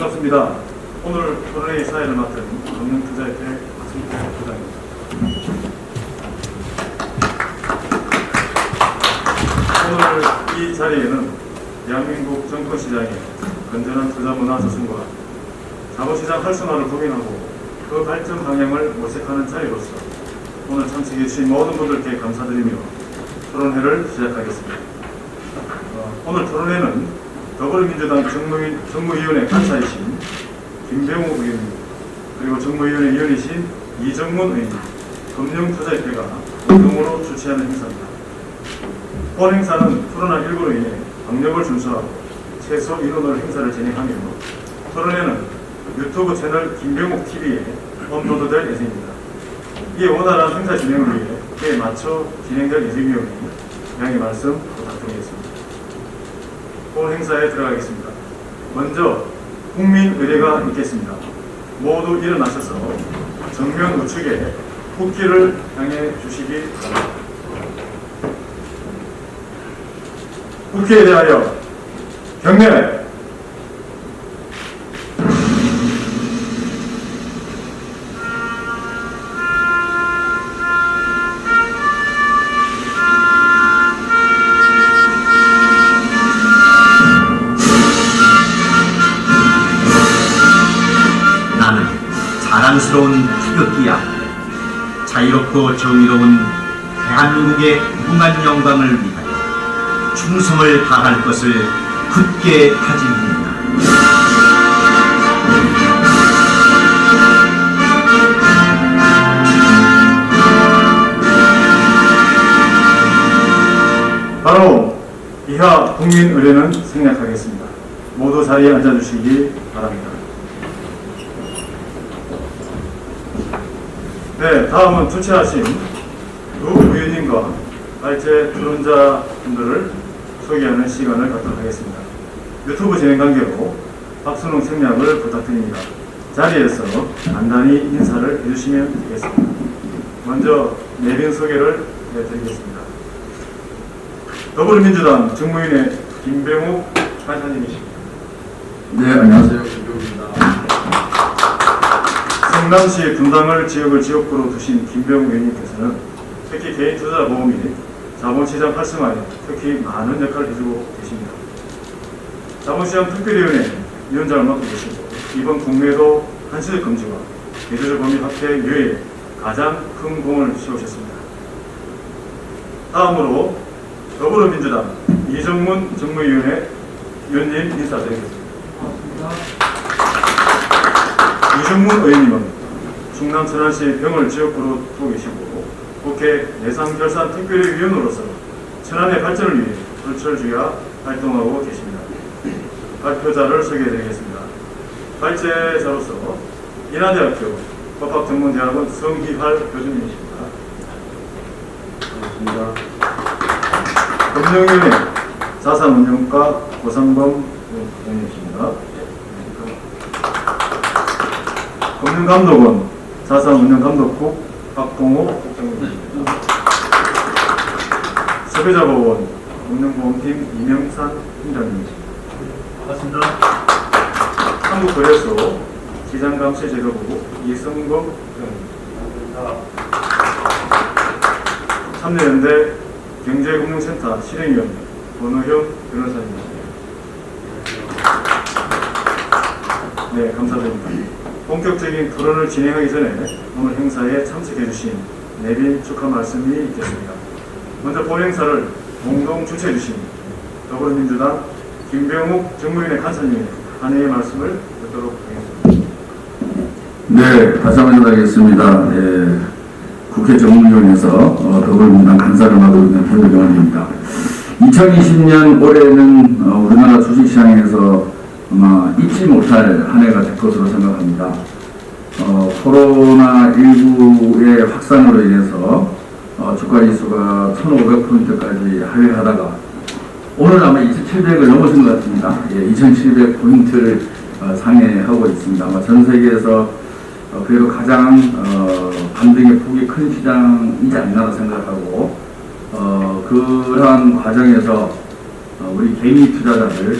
반갑습니다. 오늘 토론회의 사회를 맡은 금융투자협회 박승태 부장입니다. 오늘 이 자리에는 대한민국 정권시장의 건전한 투자문화 조성과 자본시장 활성화를 고민하고 그 발전 방향을 모색하는 자리로서 오늘 참석해 주신 모든 분들께 감사드리며 토론회를 시작하겠습니다. 오늘 토론회는 더불어민주당 정무위원회 간사이신 김병욱 의원님, 그리고 정무위원회 위원이신 이정문 의원님, 금융투자협회가 공동으로 주최하는 행사입니다. 본 행사는 코로나19로 인해 방역을 준수하고 최소 인원으로 행사를 진행하며 토론회는 유튜브 채널 김병욱 TV에 업로드될 예정입니다. 이에 원활한 행사 진행을 위해 그에 맞춰 진행될 예정이오니 양해 말씀 부탁드리겠습니다. 본 행사에 들어가겠습니다. 먼저 국민 의례가 있겠습니다. 모두 일어나셔서 정면 우측에 국기를 향해 주시기 바랍니다. 국회에 대하여 경례. 나는 자랑스러운 태극기야. 자유롭고 정의로운 대한민국의 무한 영광을 위하여 충성을 다할 것을 굳게 다짐합니다. 바로 이하 국민 의례는 생략하겠습니다. 모두 자리에 앉아주시기 바랍니다. 네, 다음은 주최하신 두 의원님과 발제 토론자분들을 소개하는 시간을 갖도록 하겠습니다. 유튜브 진행 관계로 박수능 생략을 부탁드립니다. 자리에서 간단히 인사를 해주시면 되겠습니다. 먼저 내빈 소개를 해드리겠습니다. 더불어민주당 정무위원회 김병욱 간사님이십니다. 네, 안녕하세요. 김병욱입니다. 성남시 분당을 지역구로 두신 김병욱 의원님께서는 특히 개인 투자 보험 및 자본시장 활성화에 특히 많은 역할을 해주고 계십니다. 자본시장 특별위원회 위원장을 맡고 계시고 이번 국내도 한시적 금지와 대주주 범위 확대 유예에 가장 큰 공을 씌우셨습니다. 다음으로 더불어민주당 이정문 정무위원회 위원님 인사드리겠습니다. 이정문 의원님은 충남 천안시 병을 지역구로 두고 계시고 국회 예산결산특별위원으로서 천안의 발전을 위해 불철주야 활동하고 계십니다. 발표자를 소개해드리겠습니다. 발제자로서 인하대학교 법학전문대학원 성희활 교수님이십니다. 반갑습니다. 금융위원회 자산운용과 고상범 의원님이십니다. 금융감독원 자산운용감독국 박동호 국장님이십니다. 소비자보호원 금융보험팀 이명산 팀장님이십니다. 반갑습니다. 한국거래소 시장감시제도부 이성범 부장입니다. 참여연대 경제금융센터 실행위원 권호형 변호사님이십니다. 네, 감사드립니다. 본격적인 토론을 진행하기 전에 오늘 행사에 참석해주신 내빈 축하 말씀이 있겠습니다. 먼저 본 행사를 공동 주최해주신 더불어민주당 김병욱 정무위원회 간사님의 한해의 말씀을 듣도록 하겠습니다. 네, 다시 한번 인사드리겠습니다. 예, 국회 정무위원회에서 더불어민주당 간사를 맡고 있는 변호경원입니다. 2020년 올해는 우리나라 주식시장에서 아마 잊지 못할 한 해가 될 것으로 생각합니다. 코로나19의 확산으로 인해서 주가지수가 1,500포인트까지 하회하다가 오늘 아마 2,700을 넘어선 것 같습니다. 예, 2,700포인트를 상회하고 있습니다. 아마 전 세계에서 그래도 가장 반등의 폭이 큰 시장이지 않나 생각하고 그러한 과정에서 우리 개미 투자자들,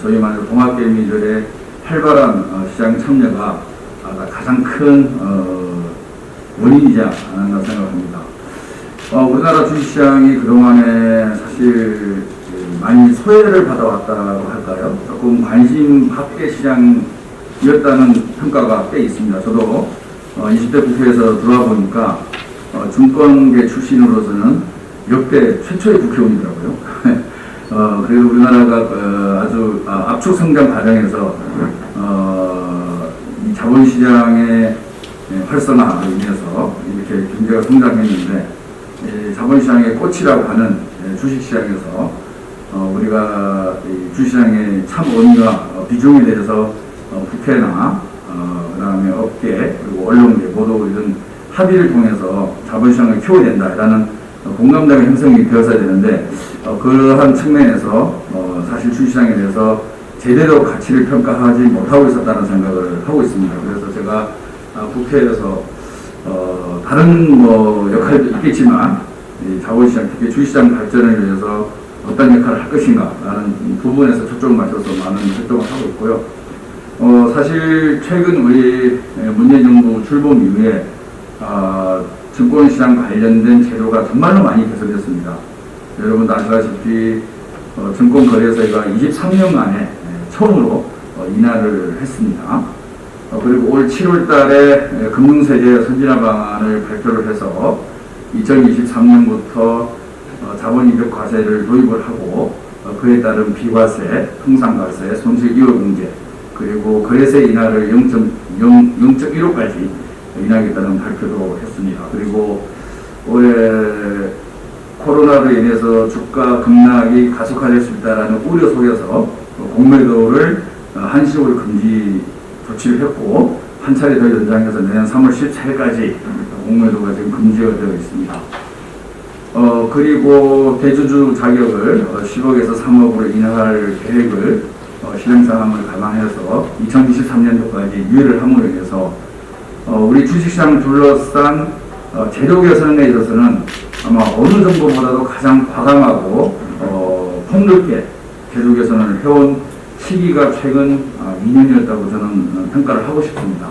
소위 말해서 동학개미들의 활발한 시장 참여가 가장 큰 원인이지 않았나 생각합니다. 우리나라 주식시장이 그동안에 사실 많이 소외를 받아왔다고 할까요? 조금 관심 밖의 시장이었다는 평가가 꽤 있습니다. 저도 20대 국회에서 들어와 보니까 증권계 출신으로서는 역대 최초의 국회의원이더라고요. 그래서 우리나라가 아주 압축 성장 과정에서 이 자본시장의 활성화로 인해서 이렇게 경제가 성장했는데, 자본시장의 꽃이라고 하는 주식시장에서 우리가 이 주식시장의 참 의미와 비중에 대해서 국회나 그다음에 업계 그리고 언론계 모두 이런 합의를 통해서 자본시장을 키워야 된다라는 공감대가 형성이 되었어야 되는데, 그러한 측면에서 사실 주식시장에 대해서 제대로 가치를 평가하지 못하고 있었다는 생각을 하고 있습니다. 그래서 제가 국회에서 다른 역할도 있겠지만 자본시장, 특히 주식시장 발전을 위해서 어떤 역할을 할 것인가라는 부분에서 초점을 맞춰서 많은 활동을 하고 있고요. 사실 최근 우리 문재인 정부 출범 이후에 증권시장 관련된 제도가 정말로 많이 개선됐습니다. 여러분도 아시다시피 증권거래소가 23년 만에 처음으로 인하를 했습니다. 그리고 올 7월 달에 금융세제 선진화 방안을 발표를 해서 2023년부터 자본이득 과세를 도입을 하고 그에 따른 비과세, 통상과세, 손실이익공제 그리고 거래세 인하를 0.15까지 인하하겠다는 발표도 했습니다. 그리고 올해 코로나로 인해서 주가 급락이 가속화될 수 있다는 우려 속에서 공매도를 한시적으로 금지 조치를 했고, 한 차례 더 연장해서 내년 3월 14일까지 공매도가 지금 금지가 되어 있습니다. 그리고 대주주 자격을 10억에서 3억으로 인하할 계획을 실행사항을 감안해서 2023년도까지 유예를 함으로 인해서 우리 주식시장을 둘러싼 제도 개선에 있어서는 아마 어느 정도보다도 가장 과감하고 폭넓게 제도 개선을 해온 시기가 최근 2년이었다고 저는 평가를 하고 싶습니다.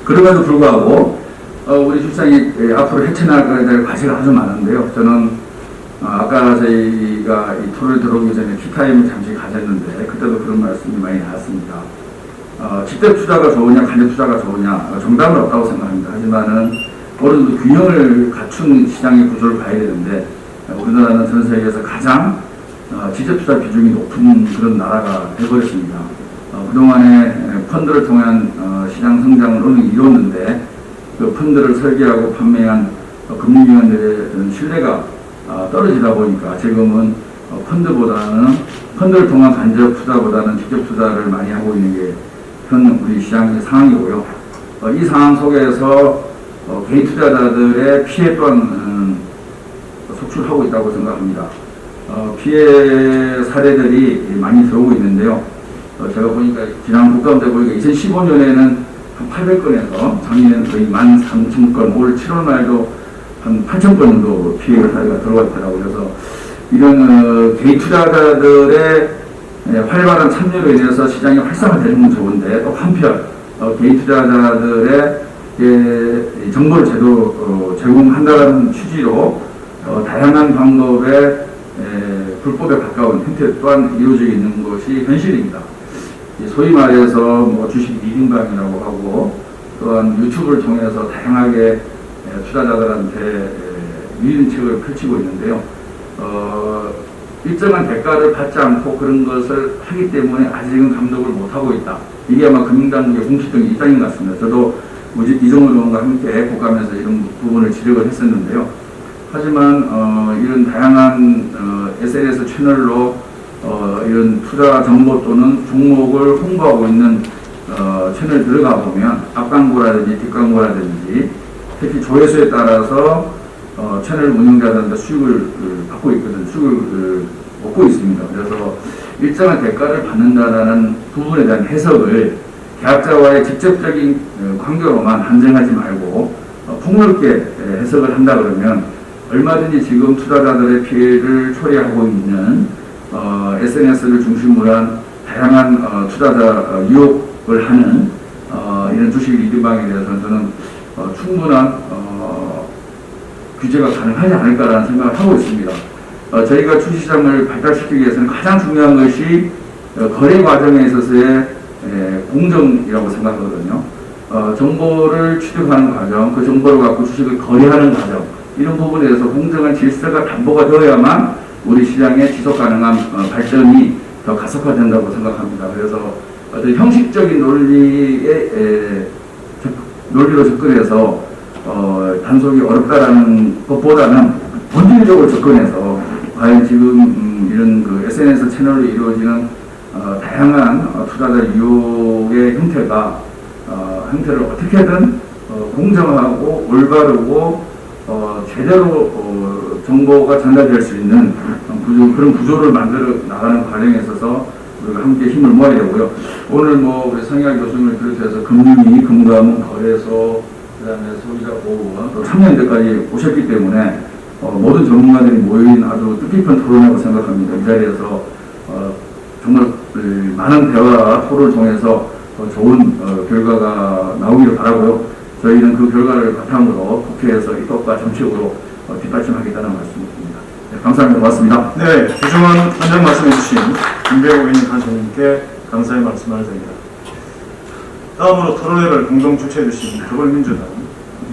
그럼에도 불구하고 우리 주식시장이 앞으로 헤쳐나가야 될 과제가 아주 많은데요. 저는 아까 저희가 이 토를 들어오기 전에 티타임을 잠시 가졌는데 그때도 그런 말씀이 많이 나왔습니다. 직접 투자가 좋으냐 간접 투자가 좋으냐 정답은 없다고 생각합니다. 하지만은 어느 정도 균형을 갖춘 시장의 구조를 봐야 되는데, 우리나라는 전 세계에서 가장 직접 투자 비중이 높은 그런 나라가 되어버렸습니다. 그동안에 펀드를 통한 시장 성장을 어느 정도 이뤘는데, 그 펀드를 설계하고 판매한 금융기관들의 신뢰가 떨어지다 보니까 지금은 펀드를 통한 간접 투자보다는 직접 투자를 많이 하고 있는 게 현 우리 시장의 상황이고요. 이 상황 속에서 개인 투자자들의 피해 또한 속출하고 있다고 생각합니다. 피해 사례들이 많이 들어오고 있는데요. 제가 보니까 지난 국감때 보니까 2015년에는 한 800건에서 작년에는 거의 13,000건, 올 7월 말도 한 8,000건 정도 피해 사례가 들어와 있더라고요. 그래서 이런 개인 투자자들의 활발한 참여로 인해서 시장이 활성화되는 건 좋은데, 또 한편 개인 투자자들의 정보를 제공한다는 취지로 다양한 방법의 불법에 가까운 형태 또한 이루어져 있는 것이 현실입니다. 소위 말해서 주식 리딩방이라고 하고, 또한 유튜브를 통해서 다양하게 투자자들한테 유인책을 펼치고 있는데요. 일정한 대가를 받지 않고 그런 것을 하기 때문에 아직은 감독을 못하고 있다. 이게 아마 금융당국의 공식적인 입장인 것 같습니다. 저도 이정호 의원과 함께 국감에서 이런 부분을 지적을 했었는데요. 하지만 이런 다양한 SNS 채널로 이런 투자 정보 또는 종목을 홍보하고 있는 채널 들어가 보면 앞광고라든지 뒷광고라든지 특히 조회수에 따라서 채널 운영자들한테 수익을 받고 있거든, 수익을 얻고 있습니다. 그래서 일정한 대가를 받는다라는 부분에 대한 해석을 계약자와의 직접적인 관계로만 한정하지 말고 폭넓게 해석을 한다 그러면 얼마든지 지금 투자자들의 피해를 초래하고 있는 SNS를 중심으로 한 다양한 투자자 유혹을 하는 이런 주식 리딩방에 대해서는 저는 충분한 규제가 가능하지 않을까라는 생각을 하고 있습니다. 저희가 주식시장을 발달시키기 위해서는 가장 중요한 것이 거래 과정에 있어서의 공정이라고 생각하거든요. 정보를 취득하는 과정, 그 정보를 갖고 주식을 거래하는 과정, 이런 부분에 대해서 공정한 질서가 담보가 되어야만 우리 시장의 지속 가능한 발전이 더 가속화된다고 생각합니다. 그래서 어떤 형식적인 논리로 접근해서 단속이 어렵다라는 것보다는 본질적으로 접근해서 과연 지금 이런 그 SNS 채널로 이루어지는 다양한 투자자 유혹의 형태를 어떻게든 공정하고 올바르고 제대로 정보가 전달될 수 있는 그런 구조를 만들어 나가는 과정에 있어서 우리가 함께 힘을 모아야 되고요. 오늘 우리 성희아 교수님을 비롯해서 금융위, 금감원, 거래소, 그다음에 소비자 보호원, 또 참여연대까지 오셨기 때문에 모든 전문가들이 모인 아주 뜻깊은 토론이라고 생각합니다. 이 자리에서 정말 많은 대화, 토론을 통해서 좋은 결과가 나오기를 바라고요. 저희는 그 결과를 바탕으로 국회에서 입법과 정책으로 뒷받침하겠다는 말씀입니다. 네, 감사합니다. 고맙습니다. 네, 주중원 현장 말씀해주신 김배우 의원님 간사님께 감사의 말씀을 드립니다. 다음으로 토론회를 공동 주최해주신 더불어민주당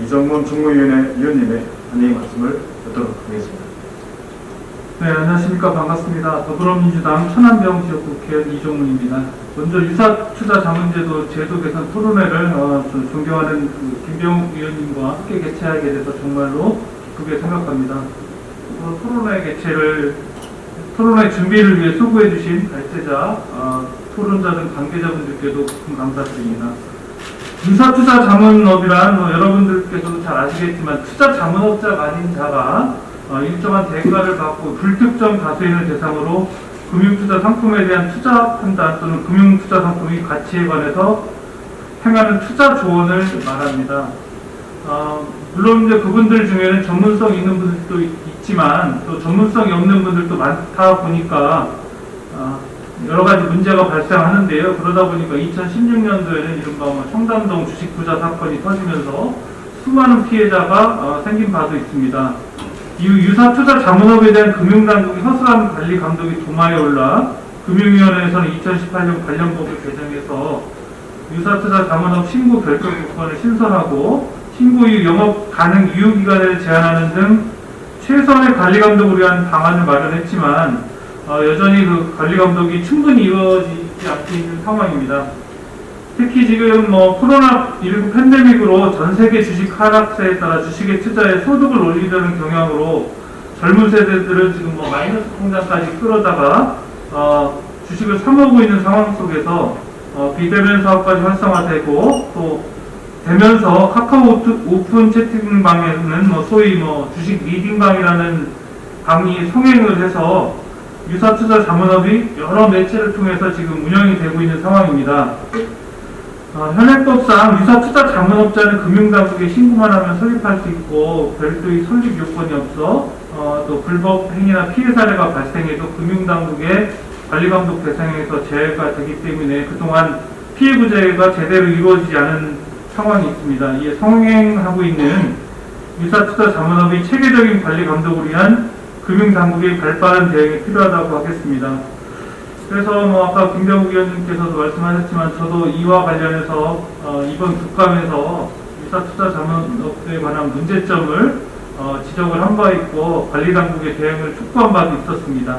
이정문 정무위원회 위원님의 한해의 말씀을 듣도록 하겠습니다. 네, 안녕하십니까. 반갑습니다. 더불어민주당 천안병 지역국회의원 이종문입니다. 먼저 유사투자자문제도 제도 개선 토론회를 존경하는 김병욱 위원님과 함께 개최하게 돼서 정말로 기쁘게 생각합니다. 토론회 준비를 위해 수고해주신 발제자, 토론자 등 관계자분들께도 큰 감사드립니다. 유사투자자문업이란 여러분들께서도 잘 아시겠지만 투자자문업자가 아닌 자가 일정한 대가를 받고 불특정 다수인을 대상으로 금융투자 상품에 대한 투자 판단 또는 금융투자 상품의 가치에 관해서 행하는 투자 조언을 말합니다. 물론 이제 그분들 중에는 전문성 있는 분들도 있지만 또 전문성이 없는 분들도 많다 보니까 여러 가지 문제가 발생하는데요. 그러다 보니까 2016년도에는 이른바 청담동 주식부자 사건이 터지면서 수많은 피해자가 생긴 바도 있습니다. 이후 유사투자 자문업에 대한 금융당국의 허술한 관리 감독이 도마에 올라 금융위원회에서는 2018년 관련 법을 개정해서 유사투자 자문업 신고 결정 조건을 신설하고 신고 이후 영업 가능 유효기간을 제한하는 등 최선의 관리 감독을 위한 방안을 마련했지만 여전히 그 관리 감독이 충분히 이루어지지 않고 있는 상황입니다. 특히 지금 코로나19 팬데믹으로 전 세계 주식 하락세에 따라 주식의 투자에 소득을 올리려는 경향으로 젊은 세대들은 지금 마이너스 통장까지 끌어다가 주식을 사모으고 있는 상황 속에서 비대면 사업까지 활성화되고 또 되면서 카카오 오픈 채팅방에는 소위 주식 리딩방이라는 방이 성행을 해서 유사투자 자문업이 여러 매체를 통해서 지금 운영이 되고 있는 상황입니다. 현행법상 유사투자 자문업자는 금융당국에 신고만 하면 설립할 수 있고 별도의 설립 요건이 없어 또 불법 행위나 피해 사례가 발생해도 금융당국의 관리감독 대상에서 제외가 되기 때문에 그동안 피해 구제가 제대로 이루어지지 않은 상황이 있습니다. 이에 성행하고 있는 유사투자 자문업의 체계적인 관리 감독을 위한 금융당국의 발빠른 대응이 필요하다고 하겠습니다. 그래서 아까 김병욱 위원님께서도 말씀하셨지만 저도 이와 관련해서 이번 국감에서 유사투자 자문업에 관한 문제점을 지적을 한 바 있고 관리당국의 대응을 촉구한 바도 있었습니다.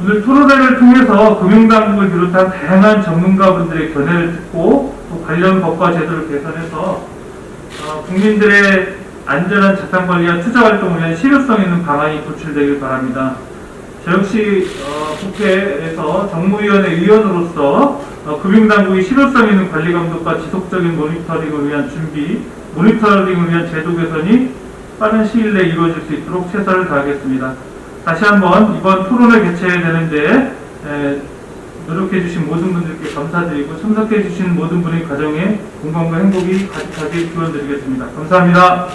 오늘 토론회를 통해서 금융당국을 비롯한 다양한 전문가분들의 견해를 듣고 또 관련 법과 제도를 개선해서 국민들의 안전한 자산관리와 투자활동을 위한 실효성 있는 방안이 도출되길 바랍니다. 저 역시 국회에서 정무위원회 위원으로서 금융당국의 실효성 있는 관리감독과 지속적인 모니터링을 위한 모니터링을 위한 제도 개선이 빠른 시일 내에 이루어질 수 있도록 최선을 다하겠습니다. 다시 한번 이번 토론을 개최해야 되는데 노력해주신 모든 분들께 감사드리고 참석해주신 모든 분의 가정에 건강과 행복이 가득하게 기원드리겠습니다. 감사합니다.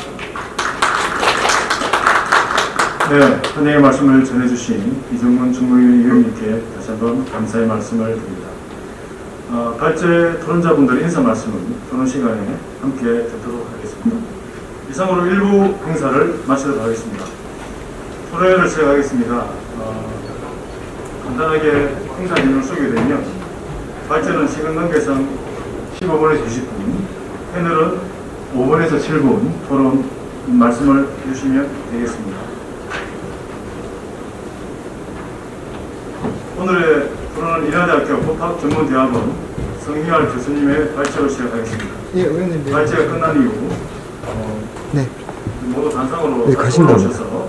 네, 현행의 말씀을 전해주신 이정문 중무위원님께 다시 한번 감사의 말씀을 드립니다. 발제 토론자분들의 인사 말씀은 토론 시간에 함께 듣도록 하겠습니다. 이상으로 1부 행사를 마치도록 하겠습니다. 토론회를 시작하겠습니다. 간단하게 행사 내용을 소개되면 발제는 시간 관계상 15분에서 20분, 패널은 5분에서 7분 토론 말씀을 해주시면 되겠습니다. 오늘의 토론은 인하대학교 법학전문대학원 성희알 교수님의 발제로 시작하겠습니다. 예, 의원님. 네. 발제가 끝난 이후 네. 모두 단상으로 네, 가신다고. 오셔서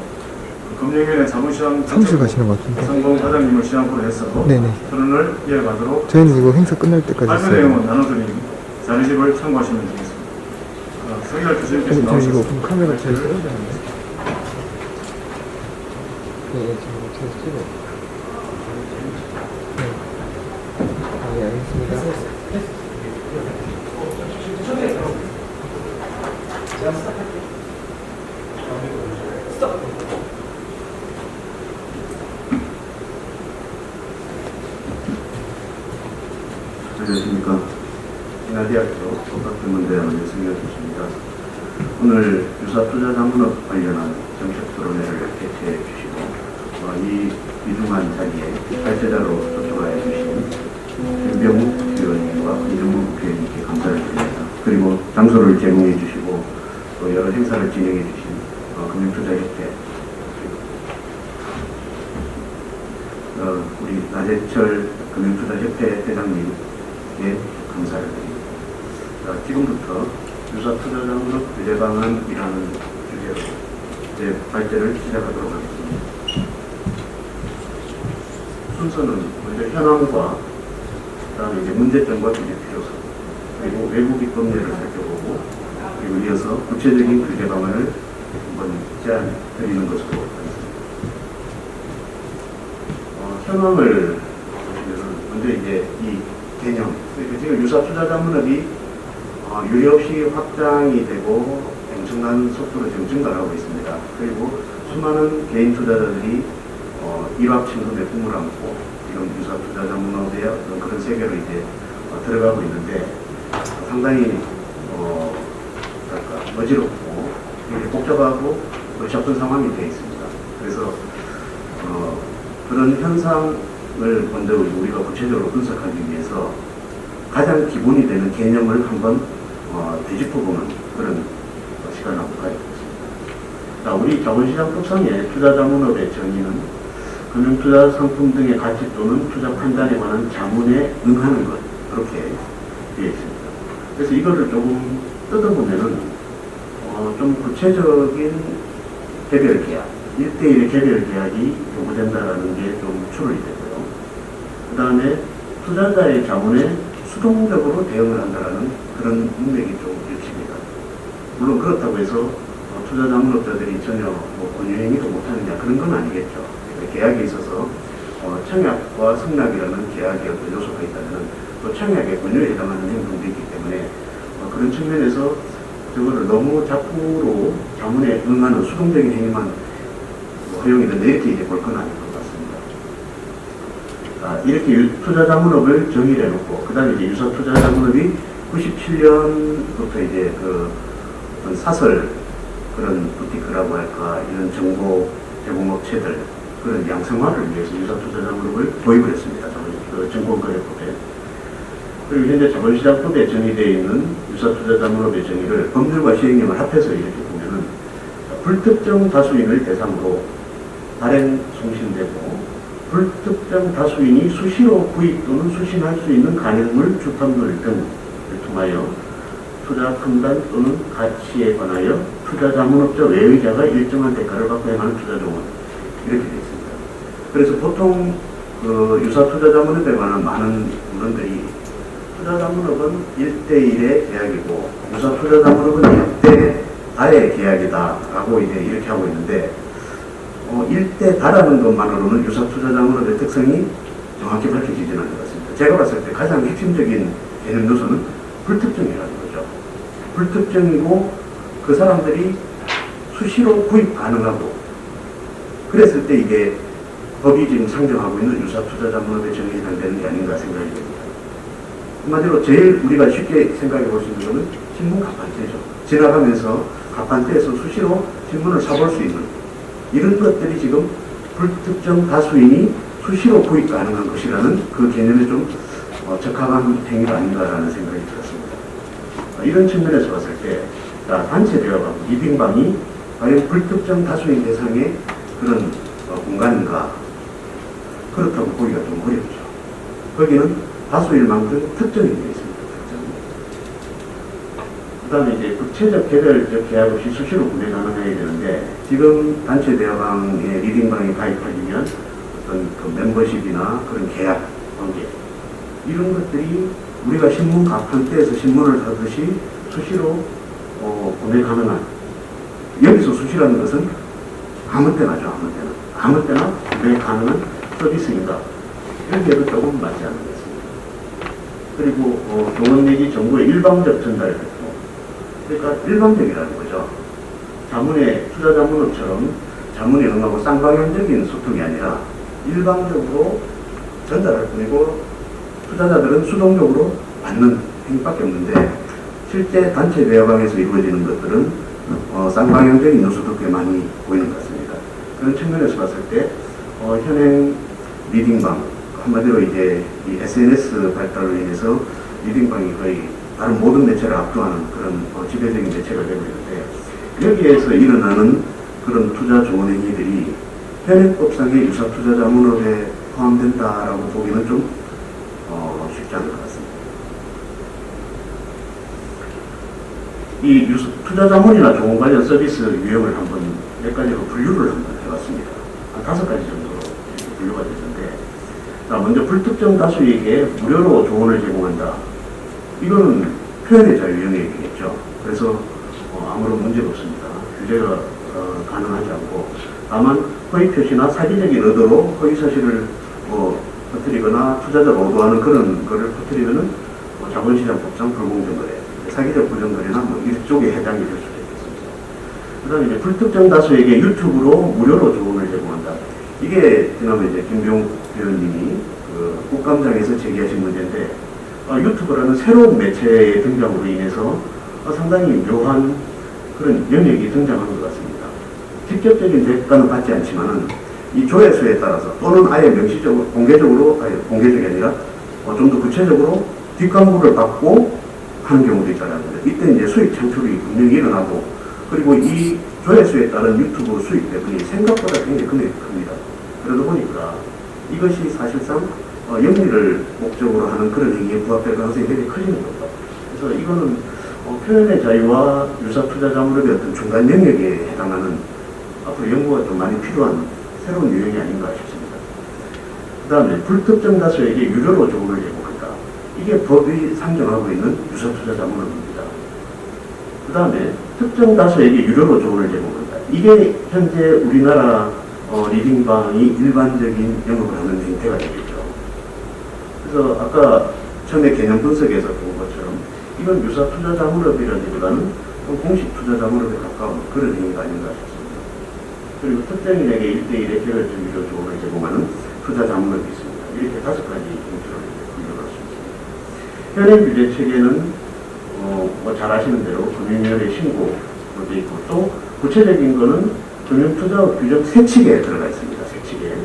금융위원회 자문시장 사무실 가시는 것 같은데. 성공 과장님을 시장으로 해서 네네. 토론을 이어가도록 저희는 이거 행사 끝날 때까지 발표 있어요. 내용은 나눠드린 자료집을 참고하시면 되겠습니다. 성희알 교수님께서 저 이거 나오셨습니다. 그럼 카메라 잘 끌어야 되는데. 네, 지금 어떻게 찍어? 네. 아, 예, 알겠습니다. 안녕하십니까. 인하대학교 법학전문대학원의 성현 교수입니다. 오늘 유사투자자문업 관련한 정책 토론회를 개최해 주시고 이 귀중한 자리에 발제자로 초청하여 주신 김병욱 국회의원님과 이정문 국회의원님께 감사를 드립니다. 그리고 장소를 제공해 주시고 또 여러 행사를 진행해 주신 금융투자협회 우리 나재철 금융투자협회 회장님께 감사를 드립니다. 지금부터 유사투자자문업 규제 방안이라는 주제로 제 발제를 시작하도록 하겠습니다. 순서는 먼저 현황과 그다음에 이제 문제점과 규제 필요성 그리고 외국 입법례를 살펴보고 그리고 이어서 구체적인 규제 방안을 한번 제안 드리는 것으로 하겠습니다. 현황을 보시면 먼저 이제 이 개념 지금 유사투자자문업이 유례없이 확장이 되고 엄청난 속도로 지금 증가를 하고 있습니다. 그리고 수많은 개인 투자자들이 일확천금의 꿈을 안고 지금 유사투자자문업의 어떤 그런 세계로 이제 들어가고 있는데 상당히 뭐랄까 어지럽고 복잡하고 골치 아픈 상황이 되어 있습니다. 그래서 그런 현상을 먼저 우리가 구체적으로 분석하기 위해서 가장 기본이 되는 개념을 한번 되짚어보는 그런 시간을 한번 가져보겠습니다. 우리 자본시장법상의 투자자문업의 정의는 금융투자 상품 등의 가치 또는 투자 판단에 관한 자문에 응하는 것 그렇게 되어 있습니다. 그래서 이거를 조금 뜯어보면은 좀 구체적인 개별 계약, 1대1의 개별 계약이 요구된다라는 게 좀 추론이 되고요. 그 다음에 투자자의 자문에 수동적으로 대응을 한다라는 그런 문맥이 좀 있습니다. 물론 그렇다고 해서 투자자문업자들이 전혀 권유행위도 못하느냐 그런 건 아니겠죠. 계약에 있어서 청약과 승낙이라는 계약의 어떤 요소가 있다면 또 청약의 권유에 해당하는 행동도 있기 때문에 그런 측면에서 저거를 너무 자꾸로 자문에 응하는 수동적인 행위만 허용이 된다 이렇게 이제 볼 건 아닌 것 같습니다. 이렇게 투자자문업을 정의를 해놓고 그 다음에 이제 유사투자자문업이 97년부터 이제 그 어떤 사설 그런 부티크라고 할까 이런 정보 제공업체들 그런 양성화를 위해서 유사투자자문업을 도입을 했습니다. 그 증권거래법에. 그리고 현재 자본시장법에 정의되어 있는 유사투자자문업의 정의를 법률과 시행령을 합해서 이렇게 보면은 불특정 다수인을 대상으로 발행, 송신되고 불특정 다수인이 수시로 구입 또는 수신할 수 있는 간행물, 주판물 등을 통하여 투자 판단 또는 가치에 관하여 투자자문업자 외의자가 일정한 대가를 받고 행하는 투자조문 이렇게 되어 있습니다. 그래서 보통 그 유사투자자문업에 관한 많은 물건들이 투자자문업은 1대1의 계약이고 유사투자자문업은 1대 다의 계약이다라고 이제 이렇게 하고 있는데 1대 다라는 것만으로는 유사투자자문업의 특성이 정확히 밝혀지지는 않는 것 같습니다. 제가 봤을 때 가장 핵심적인 개념 요소는 불특정이라는 거죠. 불특정이고 그 사람들이 수시로 구입 가능하고 그랬을 때 이게 법이 지금 상정하고 있는 유사투자자문업에 정의에 해당되는 게 아닌가 생각이 됩니다. 한마디로 제일 우리가 쉽게 생각해 볼 수 있는 것은 신문 가판대죠. 지나가면서 가판대에서 수시로 신문을 사볼 수 있는 이런 것들이 지금 불특정 다수인이 수시로 구입 가능한 것이라는 그 개념에 좀 적합한 행위가 아닌가라는 생각이 들었습니다. 이런 측면에서 봤을 때 단체 대화방, 리빙방이 과연 불특정 다수인 대상의 그런 공간인가, 그렇다고 보기가 좀 어렵죠. 거기는 다수일 만큼 특정이 되어 있습니다. 그 다음에 이제 구체적 개별적 계약 없이 수시로 구매 가능해야 되는데, 지금 단체 대화방에 리딩방에 가입하려면 어떤 그 멤버십이나 그런 계약 관계, 이런 것들이 우리가 신문 가판대에서 신문을 사듯이 수시로 구매 가능한, 여기서 수시라는 것은 아무 때나죠. 아무 때나 구매 가능한 서비스인가, 여기에도 조금 맞지 않는 것 같습니다. 그리고 교원 내지 정부의 일방적 전달 활동, 그러니까 일방적이라는 거죠. 자문의 투자자문업처럼 자문에 응하고 쌍방향적인 소통이 아니라 일방적으로 전달할 뿐이고 투자자들은 수동적으로 받는 행위밖에 없는데, 실제 단체 대화방에서 이루어지는 것들은 쌍방향적인 요소도 꽤 많이 보이는 것 같습니다. 그런 측면에서 봤을 때 현행 리딩방, 한마디로 이제 이 SNS 발달로 인해서 리딩방이 거의 다른 모든 매체를 압도하는 그런 지배적인 매체가 되고 있는데, 여기에서 일어나는 그런 투자 조언 행위들이 현행법상의 유사투자자문업에 포함된다라고 보기는 좀 쉽지 않을 것 같습니다. 이 투자자문이나 조언 관련 서비스 유형을 한번 몇 가지로 분류를 한번 해봤습니다. 한 5가지 정도로 분류가 되는데, 먼저 불특정 다수에게 무료로 조언을 제공한다. 이거는 표현의 자유 영역이겠죠. 그래서 아무런 문제가 없습니다. 규제가 가능하지 않고, 다만 허위 표시나 사기적인 의도로 허위 사실을 퍼뜨리거나 투자자가 오도하는 그런 거를 퍼뜨리면은 자본시장법상 불공정 거래, 사기적 부정거래나 이쪽에 해당이 될 수도 있겠습니다. 그 다음에 이제 불특정 다수에게 유튜브로 무료로 조언을 제공한다. 이게 지난번에 이제 김병욱 의원님이 그 국감장에서 제기하신 문제인데, 유튜브라는 새로운 매체의 등장으로 인해서 상당히 묘한 그런 영역이 등장한 것 같습니다. 직접적인 대가는 받지 않지만은 이 조회수에 따라서 또는 아예 명시적으로 공개적으로, 아예 공개적이 아니라 좀 더 구체적으로 뒷광고를 받고 하는 경우도 있다는 거죠. 이때 이제 수익 창출이 분명히 일어나고, 그리고 이 조회수에 따른 유튜브 수익 대금이 생각보다 굉장히 금액이 큽니다. 그러다 보니까 이것이 사실상 영리를 목적으로 하는 그런 행위에 부합될 가능성이 굉장히 커지는 겁니다. 그래서 이거는 표현의 자유와 유사투자자문업의 어떤 중간 영역에 해당하는 앞으로 연구가 좀 많이 필요한 새로운 유형이 아닌가 싶습니다. 그 다음에 불특정 다수에게 유료로 조언을 제공한다. 이게 법이 상정하고 있는 유사투자자문업입니다. 그 다음에 특정 다수에게 유료로 조언을 제공한다. 이게 현재 우리나라 리딩방이 일반적인 영업을 하는 형태가 되겠죠. 그래서 아까 처음에 개념 분석에서 본 것처럼 이건 유사투자자문업이라기보다는 공식 투자자문업에 가까운 그런 행위가 아닌가 싶습니다. 그리고 특정인에게 1대1의 개별적 유료 조언을 제공하는 투자자문업이 있습니다. 이렇게 5가지 형태로 분류할 수 있습니다. 현행 규제 체계는 잘 아시는 대로 금융위원회 신고도 있고, 또 구체적인 거는 금융투자업 규정 세칙에 들어가 있습니다. 세칙에.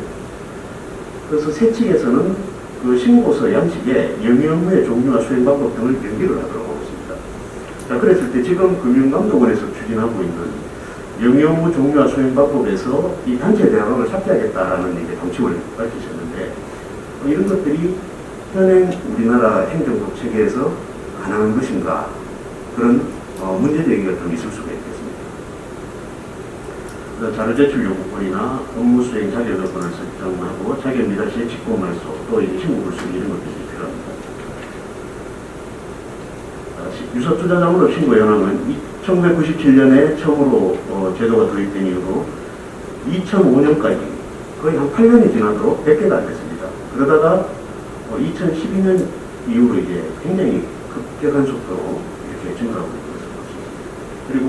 그래서 세칙에서는 그 신고서 양식에 영위 업무의 종류와 수행 방법 등을 명기를 하도록 하고 있습니다. 자, 그랬을 때 지금 금융감독원에서 추진하고 있는 영위 업무 종류와 수행 방법에서 이 단체 대화방을 삭제하겠다라는 이제 방침을 밝히셨는데, 이런 것들이 현행 우리나라 행정법 체계에서 가능한 것인가, 그런 문제제기가 좀 있을 수가 있겠습니다. 자료 제출 요구권이나 업무 수행 자격 요건을 설정하고 자격 미달 시에 직고 말소, 또 이제 신고 불수기 이런 것들이 필요합니다. 유사투자자문업 신고 현황은 1997년에 처음으로 제도가 도입된 이후로 2005년까지 거의 한 8년이 지나도록 100개가 안 됐습니다. 그러다가 2012년 이후로 이제 굉장히 급격한 속도로 이렇게 증가하고 있는 것을 볼 수 있습니다. 그리고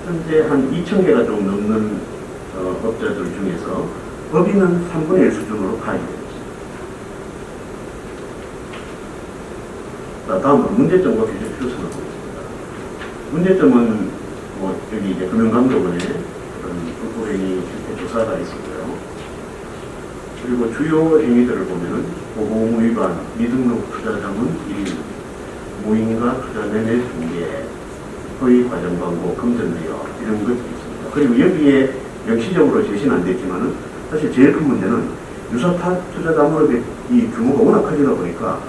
현재 한 2,000개가 좀 넘는 업자들 중에서 법인은 3분의 1 수준으로 파악이 되었습니다. 다음으로 문제점과 규제 필요성을 보겠습니다. 문제점은 여기 이제 금융감독원의 그런 불법행위 실태 조사가 있었고요. 그리고 주요 행위들을 보면은 보호무 위반, 미등록 투자자문 1인, 무인가 투자 매매 중개, 허위 과정 광고, 금전 내역 이런 것들이 있습니다. 그리고 여기에 명시적으로 제시는 안 됐지만은 사실 제일 큰 문제는 유사타 투자자문의 이 규모가 워낙 커지다 보니까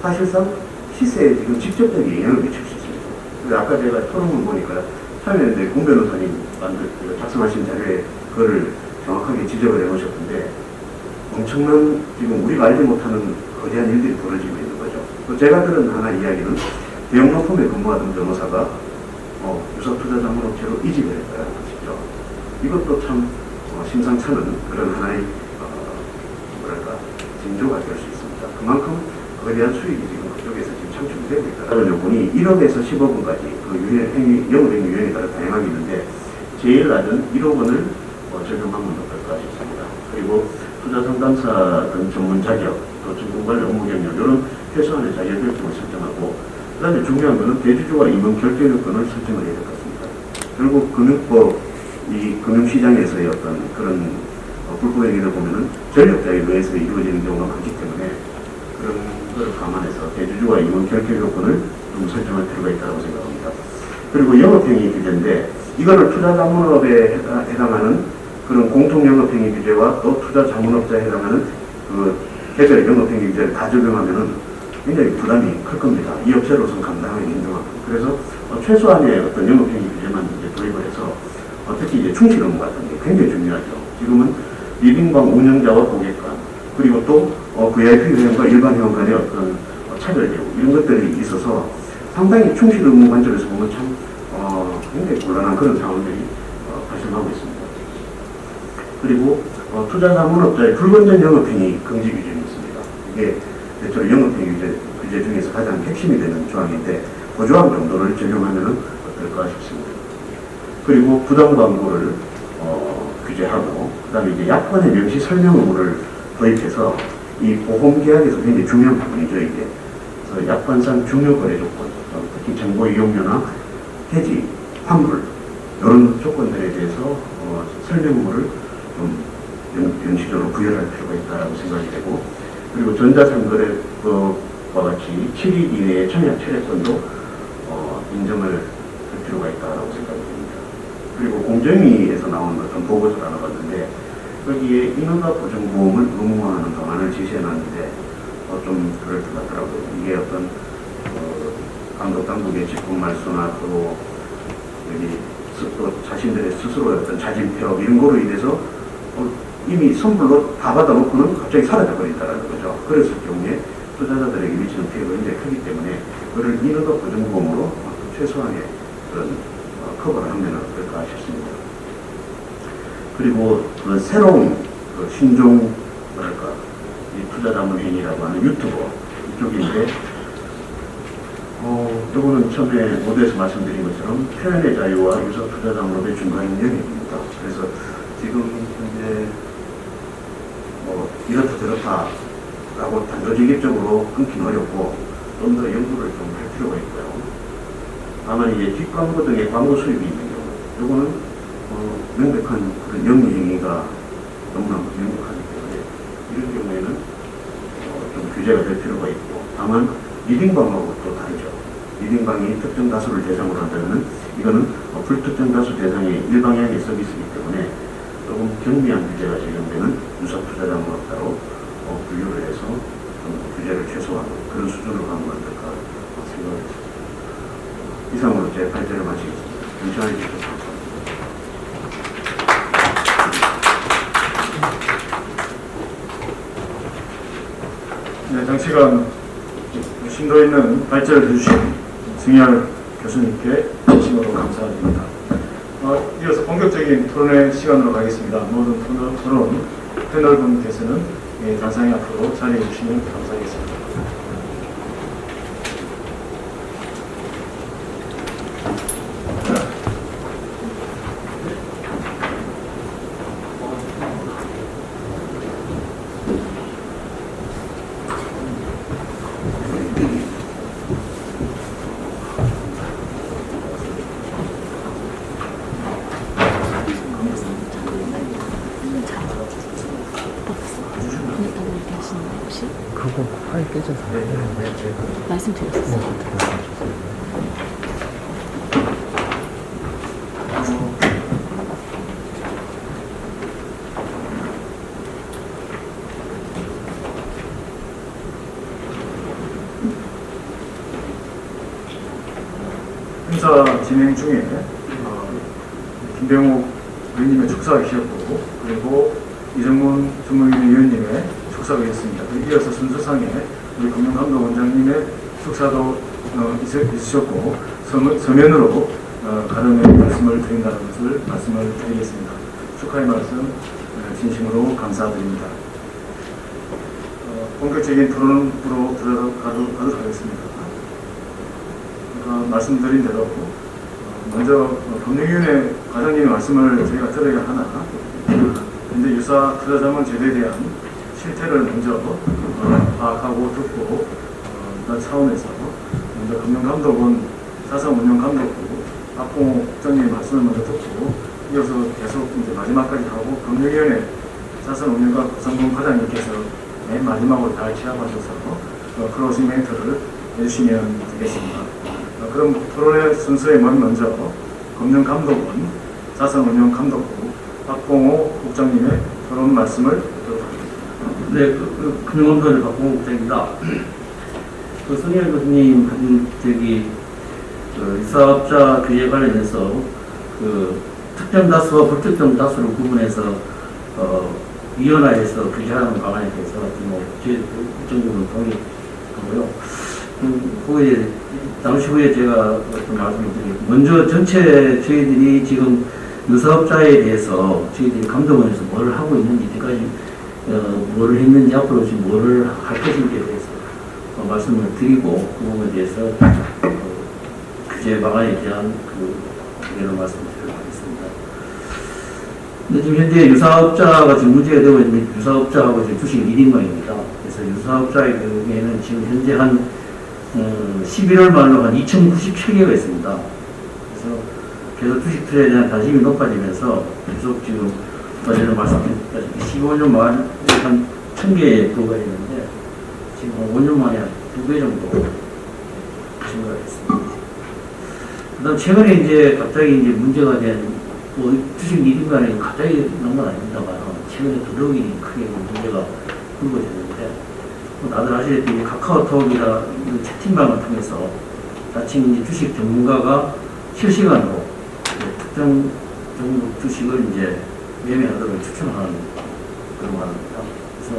사실상 시세에 지금 직접적인 영향을 미칠 수 있습니다. 그래서 아까 제가 토론문 보니까 참여연대 군 변호사님 작성하신 자료에 그거를 정확하게 지적을 해놓으셨는데 엄청난 지금 우리가 알지 못하는 거대한 일들이 벌어지고 있는 거죠. 또 제가 들은 하나 이야기는 대형 로펌에 근무하던 변호사가 유사투자자문업체로 이직을 했다는 것이죠. 이것도 참 심상찮은 그런 하나의 징조가 될 수 있습니다. 그만큼 거대한 수익이 지금 그쪽에서 지금 창출이 되고 있다는 요건이 1억에서 10억 원까지 그 영업행위 유형에 따라 다양하게 있는데 제일 낮은 1억 원을 적용하면 어떨까 싶습니다. 그리고 투자상담사 등 전문 자격, 또 증권관리 업무 경력 이런 최소한의 자격 결정을 설정하고 그 다음에 중요한 것은 대주주와 임원 결정 요건을 설정을 해야 될 것 같습니다. 결국 금융법, 이 금융시장에서의 어떤 그런 불법행위를 보면은 전력자에 의해서 이루어지는 경우가 많기 때문에 그런 것을 감안해서 대주주와 임원 결정 요건을 좀 설정할 필요가 있다고 생각합니다. 그리고 영업행위 규제인데 이거를 투자자문업에 해당하는 그런 공통영업행위 규제와 또 투자자문업자에 해당하는 그 개별 영업행위 규제를 다 적용하면은 굉장히 부담이 클 겁니다. 이 업체로서는 감당하기 힘든 만큼. 그래서 최소한의 어떤 영업행위 규제만 이제 도입을 해서 특히 이제 충실 업무 같은 게 굉장히 중요하죠. 지금은 리빙방 운영자와 고객 간 그리고 또 VIP 회원과 일반 회원 간의 어떤 차별 대우 이런 것들이 있어서 상당히 충실 업무 관점에서 보면 참 굉장히 곤란한 그런 상황들이 발생하고 있습니다. 그리고 투자자문업자의 불건전 영업행위 금지 규정이 있습니다. 이게 대체로 영업행위 규제 중에서 가장 핵심이 되는 조항인데 그 조항 정도를 적용하면 어떨까 싶습니다. 그리고 부당 광고를 규제하고 그 다음에 이제 약관의 명시 설명 의무를 도입해서 이 보험 계약에서 굉장히 중요한 부분이죠. 이게 그래서 약관상 중요 거래 조건, 특히 정보 이용료나 해지, 환불 이런 조건들에 대해서 설명 의무를 좀 명시적으로 부여할 필요가 있다고 생각이 되고 그리고 전자상거래법과 같이 7일 이내에 청약 철회권도 인정을 할 필요가 있다고 생각이 됩니다. 그리고 공정위에서 나온 어떤 보고서를 하나 봤는데 거기에 인허가 보증보험을 의무화하는 방안을 제시해놨는데 좀 그럴 것 같더라고요. 이게 어떤 감독당국의 직권 말소나 또 여기 또 자신들의 스스로의 어떤 자진 폐업 이런 거로 인해서 이미 선불로 다 받아놓고는 갑자기 사라져버린다는 거죠. 그랬을 경우에 투자자들에게 미치는 피해가 굉장히 크기 때문에 그를 인허가 보증보험으로 최소한의 그런 커버를 하면 어떨까 싶습니다. 그리고 그 새로운 그 신종 뭐랄까 이 투자자문 행위라고 하는 유튜버 이쪽인데 요거는 처음에 모두에서 말씀드린 것처럼 표현의 자유와 유사 투자자문업의 중간인 영역입니다. 그래서 지금 현재 이렇다 저렇다라고 단도직입적으로 끊기는 어렵고 좀 더 연구를 좀 할 필요가 있고요. 다만 이제 뒷광고 등의 광고 수입이 있는 경우, 요거는 명백한 그런 영리 행위가 너무나 명백하기 때문에 이런 경우에는 좀 규제가 될 필요가 있고, 다만 리딩방하고 또 다르죠. 리딩방이 특정 다수를 대상으로 한다면 이거는 불특정 다수 대상의 일방향의 서비스이기 때문에 조금 경미한 규제가 적용되는 유사투자자문업 따로 분류를 해서 좀 규제를 최소화하는 그런 수준으로 가면 어떨까 생각을 했습니다. 이상으로 제 발제를 마치겠습니다. 경청해 주셔서 감사합니다. 네, 장시간 심도 있는 발제를 해주신 승열 교수님께 진심으로 감사드립니다. 이어서 본격적인 토론회 시간으로 가겠습니다. 모든 토론 패널분께서는 단상에 앞으로 자리해 주시면 감사하겠습니다. 혹시? 그거 파일 깨져서 말씀드렸었어요. 행사 진행 중에 김병욱 의원님의 축사가 계셨고, 그리고 이정문 전문위원님의 축사가 있었습니다. 이어서 순서상에 우리 금융감독원장님의 축사도 있으셨고, 서면으로 가름의 말씀을 드린다는 것을 말씀을 드리겠습니다. 축하의 말씀 진심으로 감사드립니다. 본격적인 토론으로 들어가도록 하겠습니다. 말씀드린 대로 먼저 금융위원회 과장님의 말씀을 저희가 들어야 하나, 현재 유사 투자자문 제도에 대한 실태를 먼저 파악하고 듣고 그런 차원에서 먼저 금융감독원 자산운용감독부 박봉호 국장님의 말씀을 먼저 듣고 이어서 계속 이제 마지막까지 하고 금융위원회 자산운용과 구성분 과장님께서 맨 마지막으로 잘 취합하셔서 클로징 멘트를 해주시면 되겠습니다. 그럼 토론의 순서에 먼저 금융감독원 자산운용감독부 박봉호 국장님의 토론 말씀을 듣도록 하겠습니다. 네, 금융감독원의 박봉호 국장입니다. 손희연 교수님 사업자 규제 관련해서 특정 다수와 불특정 다수를 구분해서 위원회에서 규제하는 방안에 대해서 저희 정부는 동의하고요. 그거에 잠시 후에 제가 좀 말씀을 드리겠습니다. 먼저 전체 저희들이 지금 유사업자에 대해서 저희들이 감독원에서 뭘 하고 있는지, 이때까지 뭐를 했는지, 앞으로 지금 뭐를 할 것인지에 대해서 말씀을 드리고, 그 부분에 대해서 규제 방안에 대한 의견을 말씀드리도록 하겠습니다. 근데 지금 현재 유사업자가 지금 문제가 되고 있는 유사업자하고 지금 주식 1인가입니다. 그래서 유사업자의 경우에는 지금 현재 한 11월 말로 한 2,097개가 있습니다. 그래서 계속 주식 투자에 대한 관심이 높아지면서 계속 지금 어제는 말씀드렸다시피 15년 만에 한 1,000개의 부가 있는데 지금 5년 만에 한 2배 정도 증가가 됐습니다. 그 다음 최근에 이제 갑자기 이제 문제가 된 주식 1인간에 갑자기 나온 건 아닙니다만 최근에 더더욱이 크게 문제가 불거졌는데 다들 아시다시피 카카오톡이나 채팅방을 통해서 자칭 이제 주식 전문가가 실시간으로 특정 종목 주식을 이제 매매하도록 추천하는 그런 말입니다. 그래서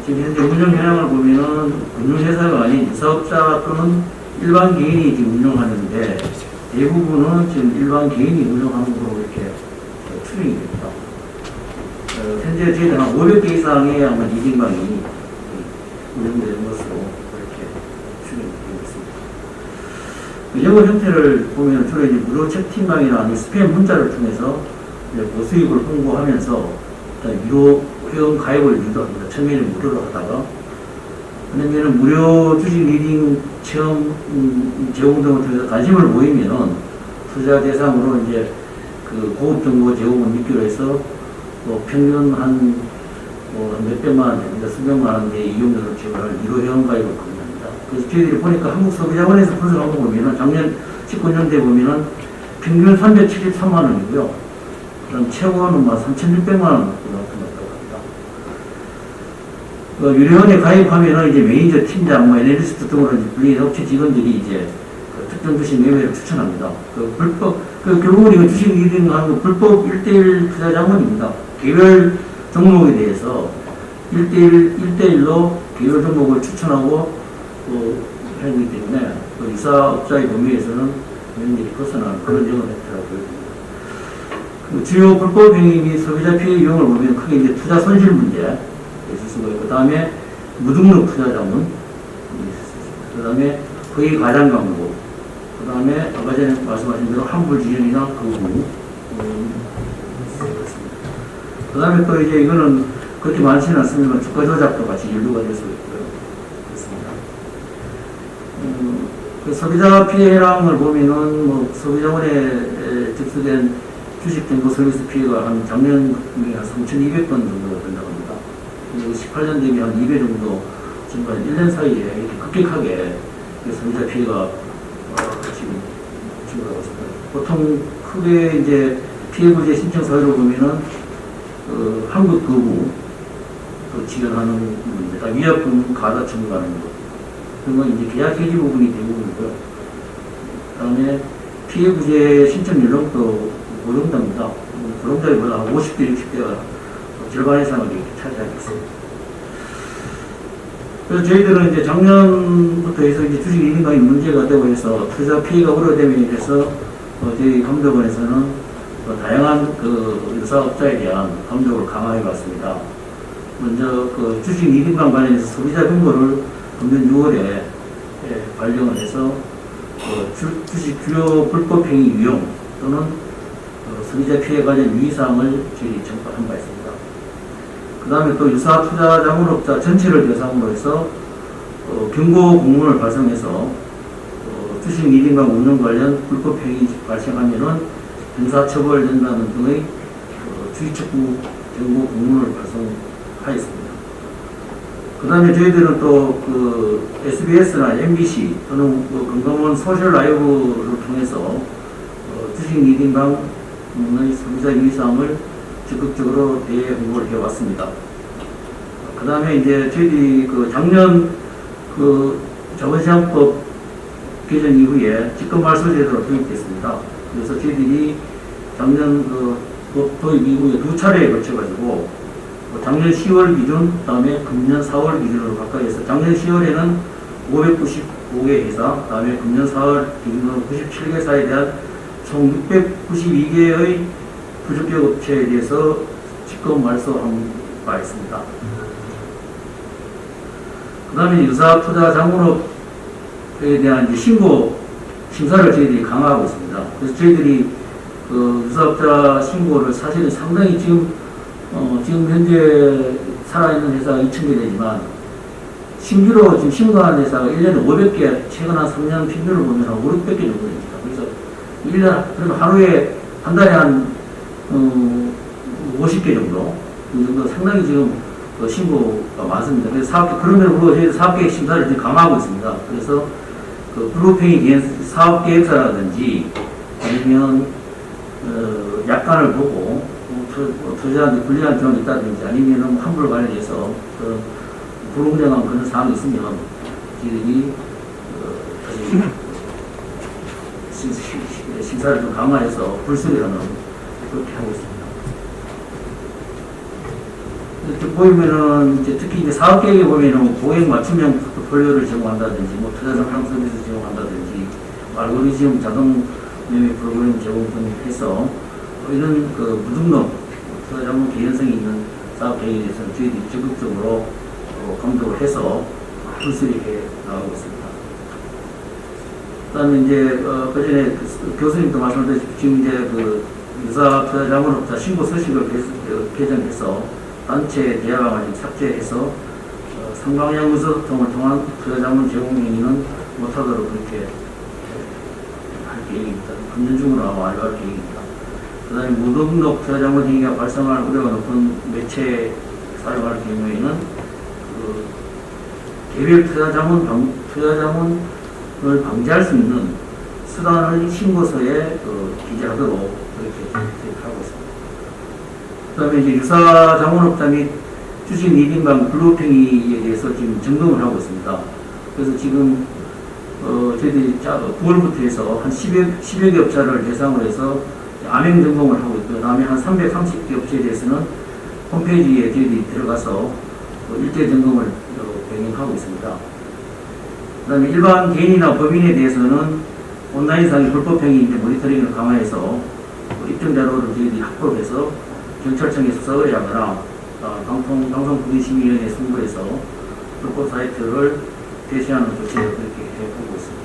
지금 현재 운영 현황을 보면은 금융회사가 아닌 사업자 또는 일반 개인이 지금 운영하는데 대부분은 지금 일반 개인이 운영하는 걸로 이렇게 추정이 됩니다. 현재 저희들 한 500개 이상의 아마 리딩방이 운영되는 것으로 그렇게 추정이 되고 있습니다. 영업 형태를 보면 주로 이제 무료 채팅방이나 아니면 스팸 문자를 통해서 고수익을 홍보하면서 유료 회원 가입을 유도합니다. 처음에는 무료로 하다가 왜냐면 무료 주식 리딩 체험 제공 등을 통해서 관심을 보이면은 투자 대상으로 이제 고급 정보 제공을 미끼로 해서 평균 한 몇백만 원 됩니다. 수백만 원의 이용료를 지원하는 유료 회원 가입을 권유합니다. 그래서 저희들이 보니까 한국소비자원에서 분석한 거 보면은 작년 19년대 보면은 평균 373만 원이고요. 그럼 최고는 3,600만 원 같은 것도 합니다. 유료원에 가입하면은 이제 매니저, 팀장, 애널리스트 등으로 불리는 업체 직원들이 이제 특정 주식 매매를 추천합니다. 결국은 이거 주식 리딩하는 거 불법 1대1 투자 자문입니다. 개별 종목에 대해서 1대1로 개별 종목을 추천하고 하는 거기 때문에 유사업자의 범위에서는 면밀히 벗어나는 그런 영업 형태라고 보입니다. 주요 불법 행위 및 소비자 피해 유형을 보면 크게 이제 투자 손실 문제 있을 수가 있고, 그 다음에 무등록 투자 자문, 그 다음에 거의 가장 광고, 그 다음에 아까 전에 말씀하신 대로 환불 지연이나 거부, 그 다음에 또 이제 이거는 그렇게 많지는 않습니다만 주가 조작도 같이 연루가 될 수 있고요. 그렇습니다. 소비자 피해량을 보면은 소비자원에 접수된 주식 정보 서비스 피해가 한 작년 한 3,200건 정도가 된다고 합니다. 그리고 18년 되면 한 2배 정도 정말 1년 사이에 이렇게 급격하게 소비자 피해가 지금 증가하고 있습니다. 보통 크게 이제 피해구제 신청 사유로 보면은 한국 거부 또 지원하는 부분입니다. 위약금 가다 청구하는 것 그런 건 이제 계약 해지 부분이 대부분이고요. 그다음에 피해구제 신청 연령도 고령자입니다. 고령자보다 50대, 60대가 절반 이상을 이렇게 차지하고 있습니다. 그래서 저희들은 이제 작년부터 해서 이제 주식 이민강이 문제가 되고 해서 투자 피해가 우려됨에 대해서 저희 감독원에서는 다양한 그 유사업자에 대한 감독을 강화해 봤습니다. 먼저 그 주식 이민강 관련해서 소비자 정보를 금년 6월에 발령을 해서 주식 주요 불법 행위 유용 또는 소비자 피해 관련 유의사항을 저희 전파한 바 있습니다. 그 다음에 또 유사 투자 자문업자 전체를 대상으로 해서 경고 공문을 발송해서 주식 리딩과 운영 관련 불법 행위 발생하면은 형사처벌된다는 등의 주의촉구 경고 공문을 발송하였습니다. 그 다음에 저희들은 또 그 SBS나 MBC 또는 건강원 소셜 라이브를 통해서 주식 리딩강의 소비자 유의사항을 적극적으로 대외 홍보를 해왔습니다. 그 다음에 이제 저희들이 그 작년 그 자본시장법 개정 이후에 직권말소 제도가 도입됐습니다. 그래서 저희들이 작년 그 법 도입 이후에 2차례에 걸쳐가지고 작년 10월 기준, 다음에 금년 4월 기준으로 가까이 해서 작년 10월에는 595개 회사, 다음에 금년 4월 기준으로 97개사에 대한 총 692개의 부적격 업체에 대해서 직권 말소한 바 있습니다. 그 다음에 유사 투자 자문업에 대한 이제 신고 심사를 저희들이 강화하고 있습니다. 그래서 저희들이 그 유사업자 신고를 사실은 상당히 지금 현재 살아있는 회사가 2,000개 되지만 신규로 지금 신고한 회사가 1년에 500개, 최근 한 3년 평균을 보면 한 5, 600개 정도 됩니다. 그래서 1년, 그래도 하루에, 한 달에 한 50개 정도, 그 정도 상당히 지금 신고가 많습니다. 그래서 사업계, 그럼에도 불구하고 저희 사업계획 심사를 지금 강화하고 있습니다. 그래서 그 불법행위 사업계획서라든지 아니면 약관을 보고 투자자한테 불리한 점이 있다든지 아니면 환불 관련해서 불공정한 그런 사항이 있으면 저희들이 심사를 좀 강화해서 불수리하는 그렇게 하고 있습니다. 이렇게 보이면은 이제 특히 이제 사업계획에 보면은 고객 맞춤형 포트폴리오를 제공한다든지 뭐 투자 상담 서비스 제공한다든지 알고리즘 자동 매매 프로그램 제공 등 해서 이런 그 무등록 투자 자문 개연성이 있는 사업계획에 대해서는 저희들이 적극적으로 감독을 해서 불수리해 나가고 있습니다. 그 다음에 이제 그전에 교수님도 말씀하셨듯이 지금 이제 그 유사 투자 자문업자 신고 서식을 개정해서 단체 대화방을 삭제해서 상방향 의사소통을 통한 투자 자문 제공 행위는 못하도록 그렇게 할 계획입니다. 금년 중으로 아마 완료할 계획입니다. 그 다음에 무등록 투자 자문 행위가 발생할 우려가 높은 매체에 사용할 경우에는 그 개별 투자 자문을 방지할 수 있는 수단을 신고서에 기재하도록 그렇게 하고 있습니다. 그 다음에 이제 유사 자문업자 및 주식 리딩방 불법행위에 대해서 지금 점검을 하고 있습니다. 그래서 지금 저희들이 9월부터 해서 한 10여 개 업체를 대상으로 해서 암행 점검을 하고 있고요. 다음에 한 330개 업체에 대해서는 홈페이지에 저희들이 들어가서 일대 점검을 병행하고 있습니다. 그 다음에 일반 개인이나 법인에 대해서는 온라인상의 불법행위 모니터링을 강화해서 입증 자료를 저희들이 확보를 해서 경찰청에 수사 의뢰하거나 방송국민심의위원회에 송부해서 불법 사이트를 폐쇄하는 조치를 그렇게 해보고 있습니다.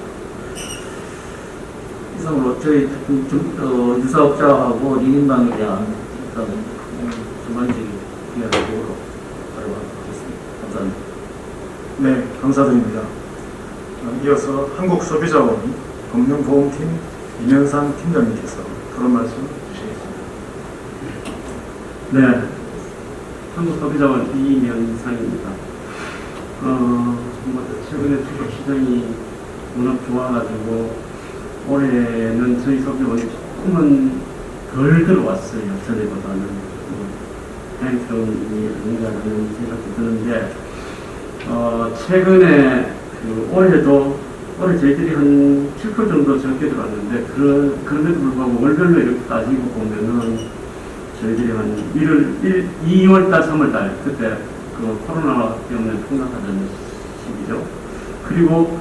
이상으로 저희 유사업자하고 리딩방에 대한 전반적인 기획으로 발표하겠습니다. 감사합니다. 네, 감사드립니다. 이어서 한국소비자원 금융보험팀 임현상 팀장님께서 그런 말씀 주시겠습니다. 네. 한국 소비자원 이면상입니다. 최근에 주식 시장이 워낙 좋아가지고 올해는 저희 소비자원이 조금은 덜 들어왔어요. 전에보다는 다행스러운 일인가라는 생각이 드는데 최근에 올해 저희들이 한 7% 정도 적게 들어왔는데 그럼에도 불구하고 월별로 이렇게 따지고 보면은 저희들이 한 2월달, 3월달 그때 그 코로나 때문에 폭락하던 시기죠. 그리고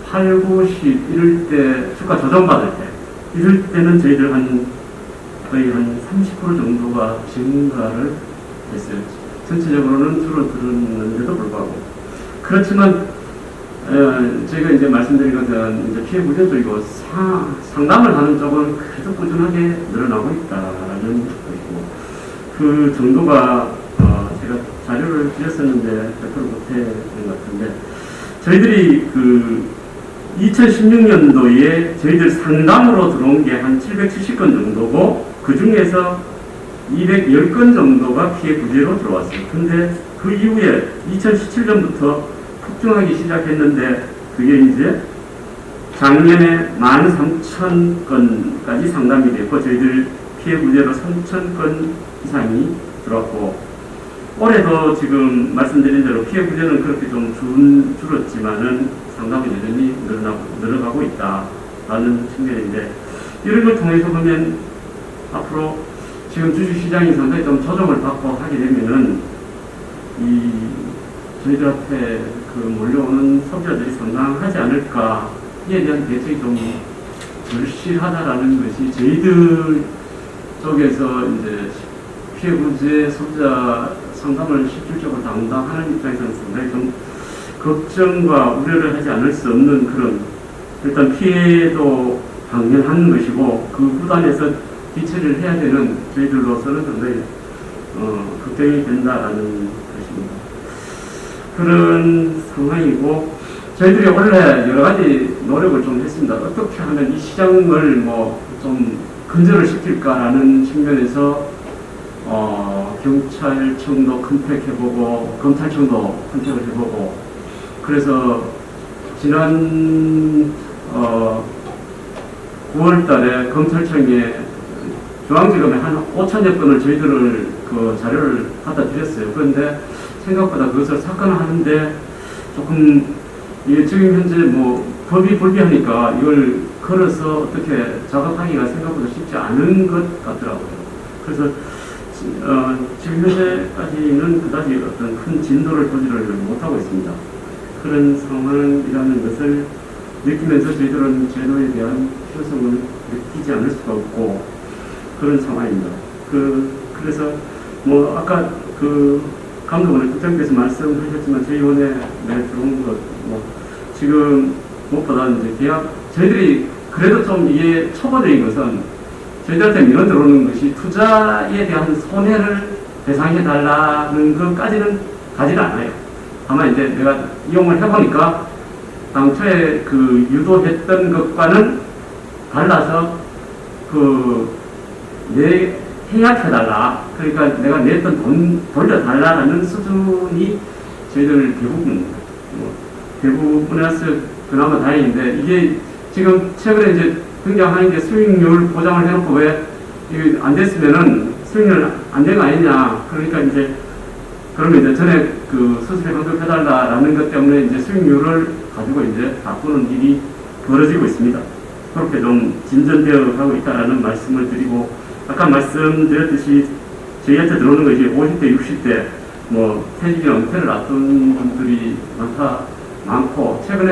8, 9, 10 이럴 때 주가 조정받을 때 이럴 때는 저희들 거의 한 30% 정도가 증가를 했어요. 전체적으로는 줄어들었는데도 불구하고. 그렇지만 저희가 이제 말씀드린 것은 이제 피해 구제 쪽이고 상담을 하는 쪽은 그래도 꾸준하게 늘어나고 있다라는 것이고, 그 정도가 제가 자료를 드렸었는데 100% 못해낸 것 같은데, 저희들이 그 2016년도에 저희들 상담으로 들어온 게 한 770건 정도고, 그 중에서 210건 정도가 피해 구제로 들어왔어요. 근데 그 이후에 2017년부터 폭증하기 시작했는데, 그게 이제 작년에 13,000건까지 상담이 됐고, 저희들 피해 구제로 3,000건 이상이 들어왔고, 올해도 지금 말씀드린 대로 피해 구제는 그렇게 좀 줄었지만은 상담이 여전히 늘어가고 있다라는 측면인데, 이런 걸 통해서 보면 앞으로 지금 주식시장이 상당히 좀 조정을 받고 하게 되면은 저희들한테 그 몰려오는 소비자들이 상당하지 않을까, 이에 대한 대책이 좀 절실하다라는 것이 저희들 쪽에서 이제 피해 구제 소비자 상담을 실질적으로 담당하는 입장에서는 상당히 좀 걱정과 우려를 하지 않을 수 없는 그런, 일단 피해도 당연한 것이고 그 구단에서 대처를 해야 되는 저희들로서는 상당히 걱정이 된다라는 것입니다. 그런 상황이고, 저희들이 원래 여러 가지 노력을 좀 했습니다. 어떻게 하면 이 시장을 좀 근절을 시킬까라는 측면에서 경찰청도 컨택해보고 검찰청도 컨택을 해보고, 그래서 지난 9월달에 검찰청에 중앙지검에 한 5천여 건을 저희들을 그 자료를 갖다 드렸어요. 그런데 생각보다 그것을 사건화하는데 조금 이게 지금 현재 법이 불비하니까 이걸 걸어서 어떻게 작업하기가 생각보다 쉽지 않은 것 같더라고요. 그래서 지금 현재까지는 그다지 어떤 큰 진도를 보지를 못하고 있습니다. 그런 상황이라는 것을 느끼면서 저희들은 제도에 대한 필요성을 느끼지 않을 수가 없고 그런 상황입니다. 그래서 아까 감독원의 국장께서 말씀하셨지만 저희 원에 들어온 것 지금 무엇보다 이제 계약 저희들이 그래도 좀 이게 초보적인 것은 저희들한테 밀어 들어오는 것이 투자에 대한 손해를 배상해 달라는 것까지는 가지는 않아요. 다만 이제 내가 이용을 해보니까 당초에 그 유도했던 것과는 달라서 해약해달라. 그러니까 내가 냈던 돈 돌려달라는 수준이 저희들 대부분에서 그나마 다행인데, 이게 지금 최근에 이제 등장하는 게 수익률 보장을 해놓고 왜 이게 안 됐으면은 수익률 안 된 거 아니냐. 그러니까 그러면 이제 전에 그 수수료 환급해달라라는 것 때문에 이제 수익률을 가지고 이제 바꾸는 일이 벌어지고 있습니다. 그렇게 좀 진전되어 가고 있다라는 말씀을 드리고, 아까 말씀드렸듯이 저희한테 들어오는 것이 50대, 60대 퇴직이나 은퇴를 앞둔 분들이 많고, 최근에